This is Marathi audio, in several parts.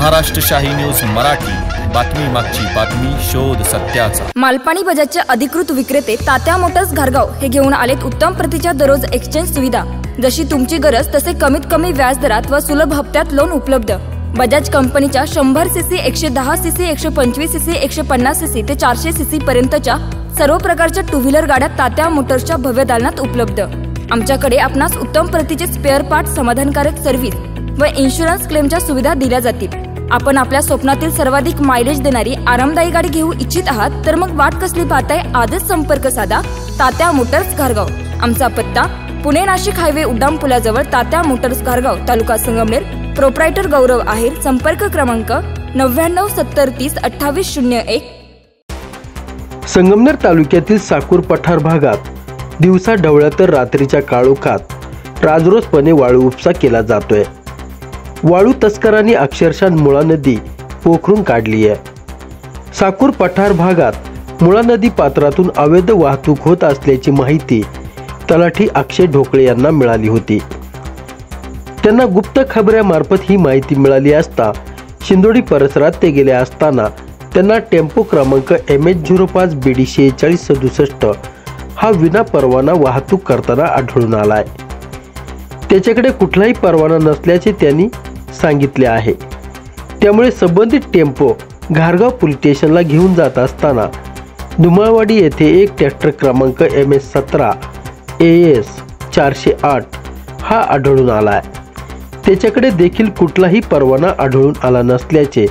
महाराष्ट्रशाही न्यूज मराठी, बातमी मागची बातमी, शोध सत्याचा। मालपाणी बजाजचे अधिकृत विक्रेते तात्या मोटर्स घारगाव हे घेऊन आलेत उत्तम प्रतीच्या दररोज एक्सचेंज सुविधा। जशी तुमची गरज तसे कमीत कमी व्याज दरात व सुलभ हप्त्यात लोन उपलब्ध। बजाज कंपनीच्या 100 सीसी, 110 सीसी, 125 सीसी, 150 सीसी ते 400 सीसी पर्यंतच्या सर्व प्रकारच्या टू व्हीलर गाड्या तात्या मोटर्सच्या भव्य दालनात उपलब्ध। आमच्याकडे आपणास उत्तम प्रतीचे स्पेअर पार्ट, समाधानकारक सर्व्हिस व इन्शुरन्स क्लेमच्या सुविधा दिल्या जातील। आपण आपल्या स्वप्नातील सर्वाधिक मायलेज देणारी आरामदायी गाडी घेऊ इच्छित आहात तर मग वाट कसली पाहताय? आजच संपर्क साधा तात्या मोटर्स घारगाव। आमचा पत्ता पुणे नाशिक हायवे उड्डाण पुलाजवळ तात्या मोटर्स घारगाव, तालुका संगमनेर। प्रोप्रायटर गौरव आहेर। संपर्क क्रमांक 99 70 30 28 01। संगमनेर तालुक्यातील साकूर पठार भागात दिवसा ढवळ्या तर रात्रीच्या काळोखात राजरोसपणे वाळू उपसा केला जातोय। वाळू तस्करांनी अक्षरशः मुळा नदी पोखरून काढली आहे। साकूर पठार भागात मुळा नदी पात्रातून अवैध वाहतूक होत असल्याची माहिती तलाठी अक्षय ढोकळे यांना मिळाली होती। त्यांना गुप्त खबऱ्यामार्फत ही माहिती मिळाली असता शिंदोडी परिसरात ते गेले असताना त्यांना टेम्पो क्रमांक MH05 BD 4667 हा विना परवाना वाहतूक करताना आढळून आलाय। त्याच्याकडे कुठलाही परवाना नसल्याचे त्यांनी सांगितले आहे। त्यामुळे संबंधित टेम्पो घारगाव पोलीस स्टेशनला घेऊन जात असताना दुमाळवाडी येथे एक ट्रॅक्टर क्रमांक MS17 AS 408 हा आढळून आलाय। त्याच्याकडे देखील कुठलाही परवाना आढळून आला नसल्याचे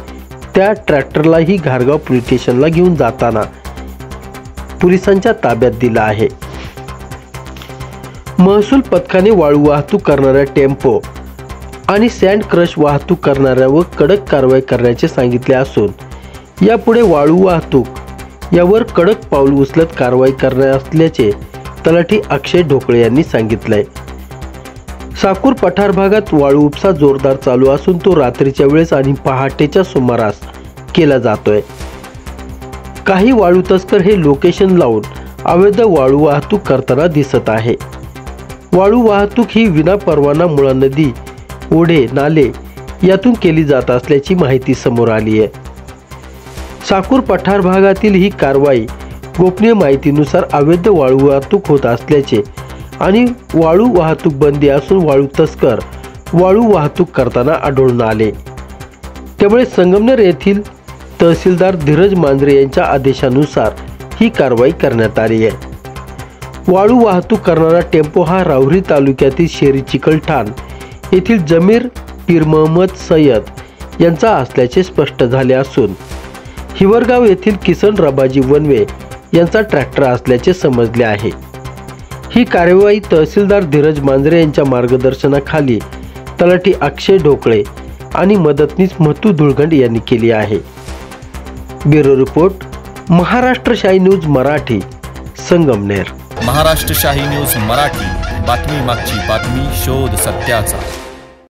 त्या ट्रॅक्टरलाही घारगाव पोलीस स्टेशनला घेऊन जाताना पोलिसांच्या ताब्यात दिला आहे। महसूल पथकाने वाळू वाहतूक करणाऱ्या टेम्पो आणि सँड क्रश वाहतूक करणाऱ्यावर कडक कारवाई करण्याचे सांगितले असून यापुढे वाळू वाहतूक यावर कडक पाऊल उचलत कारवाई करणार असल्याचे तलाठी अक्षय ढोकळे यांनी सांगितलंय। साकूर पठार भागात वाळू उपसा जोरदार चालू असून तो रात्रीच्या वेळेस आणि पहाटेच्या सुमारास केला जातोय। काही वाळू तस्कर हे लोकेशन लावून अवैध वाळू वाहतूक करताना दिसत आहे। वाळू वाहतूक ही विना परवाना मुळा नदी, ओढे, नाले यातून केली जात असल्याची माहिती समोर आली आहे। साकूर पठार भागातील ही कारवाई गोपनीय माहितीनुसार अवैध वाळू वाहतूक होत असल्याचे आणि वाळू वाहतूक बंदी असून वाळू तस्कर वाळू वाहतूक करताना आढळून आले। त्यामुळे संगमनेर येथील तहसीलदार धीरज मांजरे यांच्या आदेशानुसार ही कारवाई करण्यात आली आहे। वाळू वाहतूक करणारा टेम्पो हा राहुरी तालुक्यातील शेरी चिकलठाण येथील जमीर पीर मोहम्मद सय्यद यांचा असल्याचे स्पष्ट झाले असून हिवरगाव येथील किसन रबाजी वनवे यांचा ट्रॅक्टर असल्याचे समजले आहे। ही कार्यवाही तहसीलदार धीरज मांजरे यांच्या मार्गदर्शनाखाली तलाठी अक्षय ढोकळे आणि मदतनीस महतू धुळगंड यांनी केली आहे। Bureau report, Maharashtrashahi news Marathi, Sangamner. Maharashtrashahi news Marathi, बातमी मागची बातमी, शोध सत्याचा।